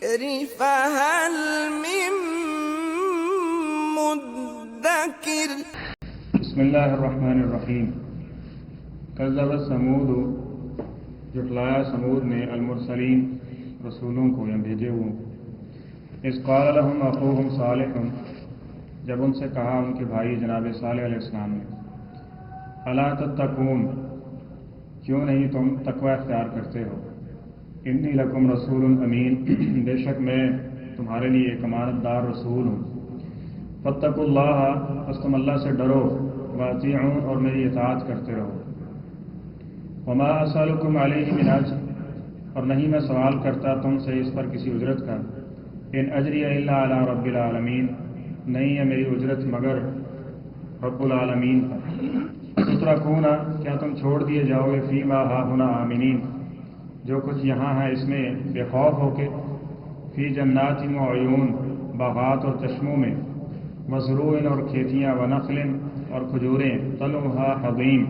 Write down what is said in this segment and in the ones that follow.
الذكر فهل من مدكر بسم اللہ الرحمن الرحیم۔ کذبت ثمود، جھٹلایا سمود نے المرسلین، رسولوں کو یا بھیجے ہوئے۔ اذ قال لهم اخوهم صالح، جب ان سے کہا ان کے بھائی جناب صالح علیہ السلام نے، الا تتقون، کیوں نہیں تم تقوی اختیار کرتے ہو؟ انی لکم رسول امین، بے شک میں تمہارے لیے ایک امانت دار رسول ہوں۔ فاتقوا اللہ، بس تم اللہ سے ڈرو، واطیعون، اور میری اطاعت کرتے رہو۔ وما اسألکم علیہ من اجر، اور نہیں میں سوال کرتا تم سے اس پر کسی اجرت کا۔ ان اجری الا علی رب العالمین، نہیں ہے میری اجرت مگر رب العالمین پر۔ تترکون، کیا تم چھوڑ دیے جاؤ گے، فیما ہاہنا آمنین، جو کچھ یہاں ہے اس میں بے خوف ہو کے، فی جنات و عیون، باغات اور چشموں میں، وزروع، اور کھیتیاں، ونخل، اور کھجوریں، طلعها حضیم،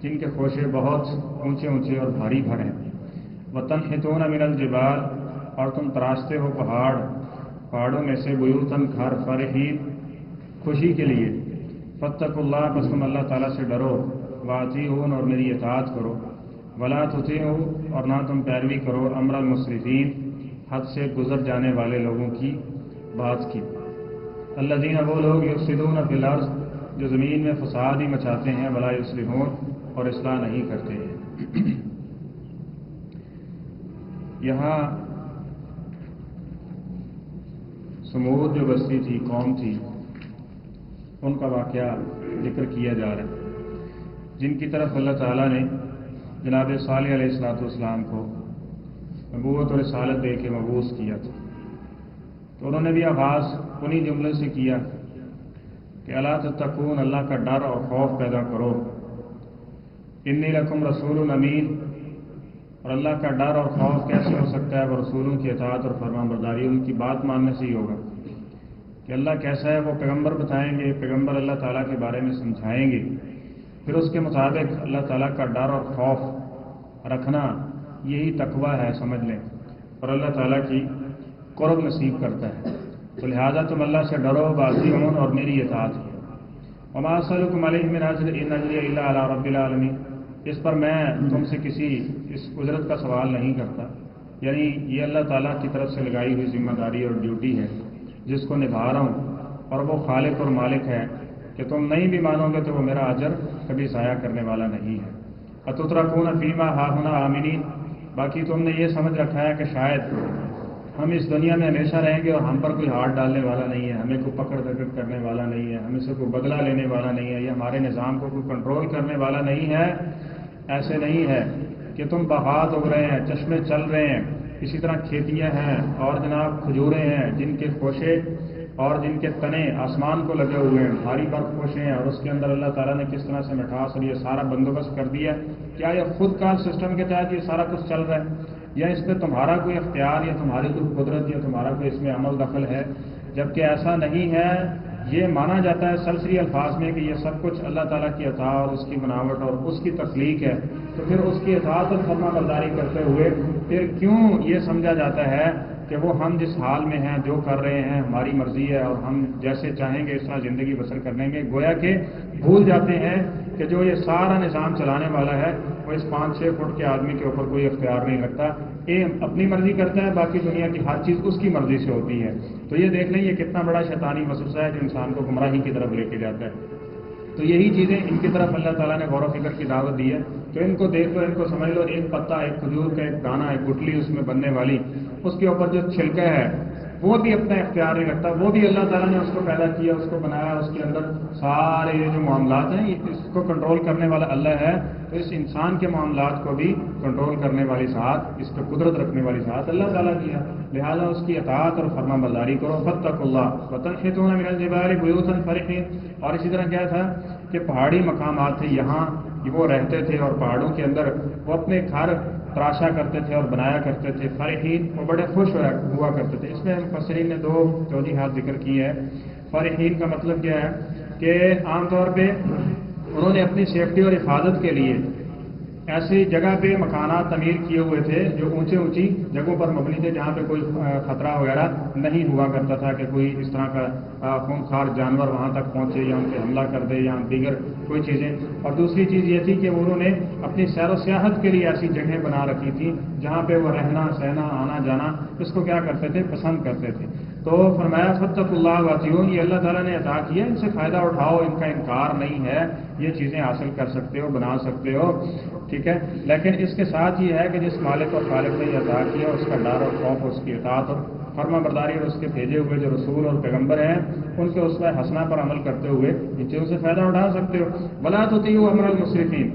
جن کے خوشے بہت اونچے اونچے اور بھاری بھر ہیں، وتنحتون من الجبال، اور تم تراشتے ہو پہاڑوں میں سے، بیوتن، گھر، فرحین، خوشی کے لیے۔ فاتقوا اللہ، بس تم اللہ تعالیٰ سے ڈرو، واطیعون، اور میری اطاعت کرو، ولا تطیعوا، اور نہ تم پیروی کرو، امر المسرفین، حد سے گزر جانے والے لوگوں کی بات کی۔ الذین، وہ لوگ، یفسدون فی الارض، جو زمین میں فساد ہی مچاتے ہیں، ولا یصلحون، اور اصلاح نہیں کرتے ہیں۔ یہاں سمود جو بستی تھی، قوم تھی، ان کا واقعہ ذکر کیا جا رہا ہے، جن کی طرف اللہ تعالیٰ نے جناب صالح علیہ السلام کو نبوت اور رسالت دے کے مبعوث کیا تھا، تو انہوں نے بھی آغاز انہی جملے سے کیا کہ الا تتقون، اللہ کا ڈر اور خوف پیدا کرو۔ انی لکم رسول امین، اور اللہ کا ڈر اور خوف کیسے ہو سکتا ہے؟ وہ رسولوں کی اطاعت اور فرمان برداری، ان کی بات ماننے سے ہی ہوگا کہ اللہ کیسا ہے وہ پیغمبر بتائیں گے، پیغمبر اللہ تعالیٰ کے بارے میں سمجھائیں گے، پھر اس کے مطابق اللہ تعالیٰ کا ڈر اور خوف رکھنا، یہی تقوی ہے، سمجھ لیں، اور اللہ تعالیٰ کی قرب نصیب کرتا ہے۔ تو لہٰذا تم اللہ سے ڈرو، واطیعون، اور میری اطاعت کرو۔ وما اسألکم علیہ من اجر ان اجری الا علی رب العالمین، اس پر میں تم سے کسی اس اجرت کا سوال نہیں کرتا، یعنی یہ اللہ تعالیٰ کی طرف سے لگائی ہوئی ذمہ داری اور ڈیوٹی ہے جس کو نبھا رہا ہوں، اور وہ خالق اور مالک ہے کہ تم نہیں بھی مانو گے تو وہ میرا اجر کبھی ضائع کرنے والا نہیں ہے۔ اتترکون فیما ہاہنا آمنین، باقی تم نے یہ سمجھ رکھا ہے کہ شاید ہم اس دنیا میں ہمیشہ رہیں گے اور ہم پر کوئی ہاتھ ڈالنے والا نہیں ہے، ہمیں کوئی پکڑ دکڑ کرنے والا نہیں ہے، ہمیں سے کوئی بدلہ لینے والا نہیں ہے، یا ہمارے نظام کو کوئی کنٹرول کرنے والا نہیں ہے۔ ایسے نہیں ہے کہ تم باغات اگ رہے ہیں، چشمے چل رہے ہیں، اسی طرح کھیتیاں ہیں، اور جناب کھجوریں ہیں جن کے خوشے اور جن کے تنے آسمان کو لگے ہوئے ہیں، بھاری برف خوشے ہیں، اور اس کے اندر اللہ تعالیٰ نے کس طرح سے مٹھاس اور یہ سارا بندوبست کر دیا۔ کیا یہ خود کار سسٹم کے تحت یہ سارا کچھ چل رہا ہے، یا اس پہ تمہارا کوئی اختیار یا تمہاری کوئی قدرت یا تمہارا کوئی اس میں عمل دخل ہے؟ جبکہ ایسا نہیں ہے، یہ مانا جاتا ہے سرسری الفاظ میں کہ یہ سب کچھ اللہ تعالیٰ کی عطا اور اس کی بناوٹ اور اس کی تخلیق ہے، تو پھر اس کی اطاعت اور فرما برداری کرتے ہوئے پھر کیوں یہ سمجھا جاتا ہے کہ وہ ہم جس حال میں ہیں، جو کر رہے ہیں، ہماری مرضی ہے اور ہم جیسے چاہیں گے اس طرح زندگی بسر کرنے میں؟ گویا کہ بھول جاتے ہیں کہ جو یہ سارا نظام چلانے والا ہے وہ اس 5-6 فٹ کے آدمی کے اوپر کوئی اختیار نہیں رکھتا، یہ اپنی مرضی کرتا ہے، باقی دنیا کی ہر چیز اس کی مرضی سے ہوتی ہے۔ تو یہ دیکھ لیں یہ کتنا بڑا شیطانی وسوسہ ہے جو انسان کو گمراہی کی طرف لے کے جاتا ہے۔ تو یہی چیزیں ان کی طرف اللہ تعالیٰ نے غور و فکر کی دعوت دی ہے، تو ان کو دیکھ لو، ان کو سمجھ لو، ایک پتا، ایک کھجور کا ایک دانہ، ایک گٹلی اس میں بننے والی، اس کے اوپر جو چھلکا ہے وہ بھی اپنا اختیار نہیں رکھتا، وہ بھی اللہ تعالیٰ نے اس کو پیدا کیا، اس کو بنایا، اس کے اندر سارے یہ جو معاملات ہیں اس کو کنٹرول کرنے والا اللہ ہے، تو اس انسان کے معاملات کو بھی کنٹرول کرنے والی ذات، اس پہ قدرت رکھنے والی ذات اللہ تعالیٰ کی ہے، لہٰذا اس کی اطاعت اور فرما برداری کرو۔ فاتقوا اللہ وتنحتون من الجبال بیوتا فرحین، اور اسی طرح کیا تھا کہ پہاڑی مقامات تھے، یہاں وہ رہتے تھے اور پہاڑوں کے اندر وہ اپنے گھر تراشا کرتے تھے اور بنایا کرتے تھے، فرحین، وہ بڑے خوش ہوا کرتے تھے۔ اس میں مفسرین نے 2 توضیحات ذکر کی ہے۔ فرحین کا مطلب کیا ہے کہ عام طور پہ انہوں نے اپنی سیفٹی اور حفاظت کے لیے ایسی جگہ پہ مکانات تعمیر کیے ہوئے تھے جو اونچی جگہوں پر مبنی تھے، جہاں پہ کوئی خطرہ وغیرہ نہیں ہوا کرتا تھا کہ کوئی اس طرح کا خونخوار جانور وہاں تک پہنچے یا ان پہ حملہ کر دے یا دیگر کوئی چیزیں۔ اور دوسری چیز یہ تھی کہ انہوں نے اپنی سیر و سیاحت کے لیے ایسی جگہیں بنا رکھی تھیں جہاں پہ وہ رہنا سہنا آنا جانا اس کو کیا کرتے تھے، پسند کرتے تھے۔ تو فرمایا فاتقوا اللہ واطیعون، یہ اللہ تعالیٰ نے عطا کیا، ان سے فائدہ اٹھاؤ، ان کا انکار نہیں ہے، یہ چیزیں حاصل کر سکتے ہو، بنا سکتے ہو، ٹھیک ہے۔ لیکن اس کے ساتھ یہ ہے کہ جس مالک اور خالق نے یہ عطا کیا اس کا ڈر اور خوف، اس کی اطاعت اور فرما برداری اور اس کے بھیجے ہوئے جو رسول اور پیغمبر ہیں ان کے اسوہ حسنہ پر عمل کرتے ہوئے ان چیزوں سے فائدہ اٹھا سکتے ہو۔ ولا تطیعوا امر المسرفین،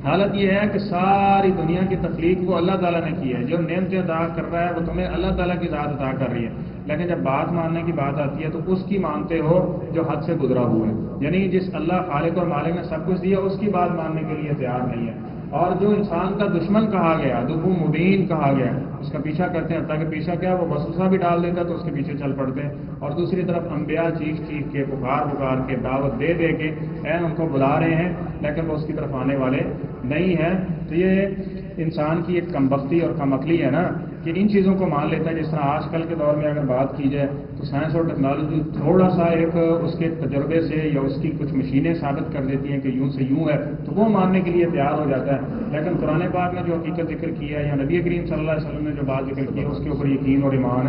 حالت یہ ہے کہ ساری دنیا کی تخلیق کو اللہ تعالیٰ نے کی ہے، جو نعمتیں عطا کر رہا ہے وہ تمہیں اللہ تعالیٰ کی ذات عطا کر رہی ہے، لیکن جب بات ماننے کی بات آتی ہے تو اس کی مانتے ہو جو حد سے گزرا ہوا ہے، یعنی جس اللہ خالق اور مالک نے سب کچھ دیا اس کی بات ماننے کے لیے تیار نہیں ہے۔ اور جو انسان کا دشمن کہا گیا، عدو مبین کہا گیا، اس کا پیچھا کرتے ہیں، تاکہ پیچھا کیا وہ وسوسہ بھی ڈال دیتا تو اس کے پیچھے چل پڑتے ہیں۔ اور دوسری طرف انبیاء چیخ کے پکار کے دعوت دے کے ان کو بلا رہے ہیں لیکن وہ اس کی طرف آنے والے نہیں ہیں۔ تو یہ انسان کی ایک کم بختی اور کم عقلی ہے نا کہ ان چیزوں کو مان لیتا ہے۔ جس طرح آج کل کے دور میں اگر بات کی جائے تو سائنس اور ٹیکنالوجی تھوڑا سا ایک اس کے تجربے سے یا اس کی کچھ مشینیں ثابت کر دیتی ہیں کہ یوں سے یوں ہے تو وہ ماننے کے لیے تیار ہو جاتا ہے، لیکن قرآن پاک نے جو حقیقت ذکر کی ہے یا نبی کریم صلی اللہ علیہ وسلم نے جو بات ذکر کی ہے اس کے اوپر یقین اور ایمان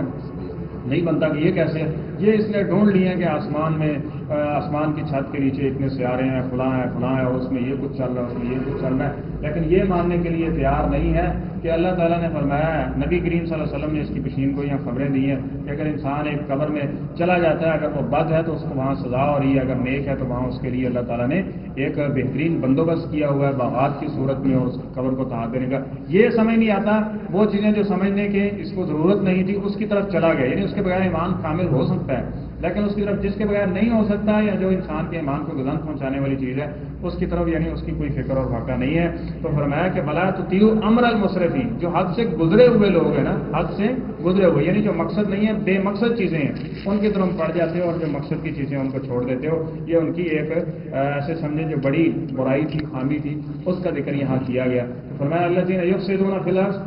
نہیں بنتا کہ یہ کیسے ہے۔ یہ اس نے ڈھونڈ لی ہے کہ آسمان کی چھت کے نیچے اتنے سیارے ہیں، فلاں ہے اور اس میں یہ کچھ چل رہا ہے، اس میں یہ کچھ چل رہا ہے، لیکن یہ ماننے کے لیے تیار نہیں ہے کہ اللہ تعالیٰ نے فرمایا ہے، نبی کریم صلی اللہ علیہ وسلم نے اس کی پیشین کو یہاں خبریں دی ہیں کہ اگر انسان ایک قبر میں چلا جاتا ہے، اگر وہ بد ہے تو اس کو وہاں سزا ہو رہی ہے، اگر نیک ہے تو وہاں اس کے لیے اللہ تعالیٰ نے ایک بہترین بندوبست کیا ہوا ہے باغات کی صورت میں اور اس قبر کو تحت دینے کا۔ یہ سمجھ نہیں آتا، وہ چیزیں جو سمجھنے کے اس کو ضرورت نہیں تھی اس کی طرف چلا گیا، یعنی اس کے بغیر ایمان کامل ہو سکتا ہے، لیکن اس کی طرف جس کے بغیر نہیں ہو سکتا یا جو انسان کے ایمان کو گزن پہنچانے والی چیز ہے اس کی طرف یعنی اس کی کوئی فکر اور واقعہ نہیں ہے۔ تو فرمایا کہ بلا تطیعوا امر المسرفین، جو حد سے گزرے ہوئے لوگ ہیں نا، حد سے گزرے ہوئے یعنی جو مقصد نہیں ہے، بے مقصد چیزیں ہیں ان کی طرف پڑ جاتے ہو اور جو مقصد کی چیزیں ان کو چھوڑ دیتے ہو۔ یہ ان کی ایک ایسے سمجھے جو بڑی برائی تھی، خامی تھی، اس کا ذکر یہاں کیا گیا۔ تو فرمایا الذین یفسدون فی الارض،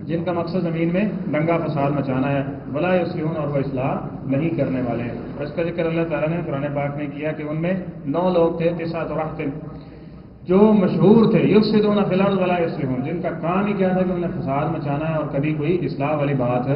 جن کا مقصد زمین میں دنگا فساد مچانا ہے، ولا یصلحون، اور وہ اصلاح نہیں کرنے والے ہیں۔ اور اس کا ذکر اللہ تعالیٰ نے قرآن پاک میں کیا کہ ان میں 9 لوگ تھے، 9 رہت جو مشہور تھے، یفسدون فی الارض ولا یصلحون، جن کا کام ہی کیا تھا کہ انہیں فساد مچانا ہے اور کبھی کوئی اصلاح والی بات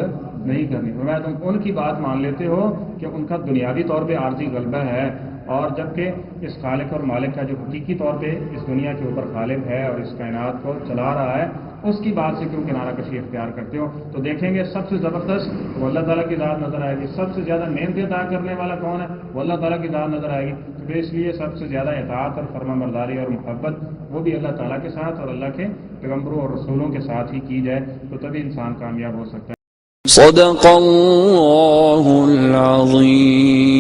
نہیں کرنی۔ فرمایا تم ان کی بات مان لیتے ہو کہ ان کا دنیاوی طور پہ عارضی غلبہ ہے، اور جبکہ اس خالق اور مالک کا جو حقیقی طور پہ اس دنیا کے اوپر غالب ہے اور اس کائنات کو چلا رہا ہے اس کی بات سے کیوں کنارہ کشی اختیار کرتے ہو۔ تو دیکھیں گے سب سے زبردست وہ اللہ تعالیٰ کی ذات نظر آئے گی، سب سے زیادہ نعمت عطا کرنے والا کون ہے، وہ اللہ تعالیٰ کی ذات نظر آئے گی۔ تو اس لیے سب سے زیادہ اطاعت اور فرما برداری اور محبت وہ بھی اللہ تعالیٰ کے ساتھ اور اللہ کے پیغمبروں اور رسولوں کے ساتھ ہی کی جائے تو تبھی انسان کامیاب ہو سکتا ہے۔ صدق اللہ العظیم۔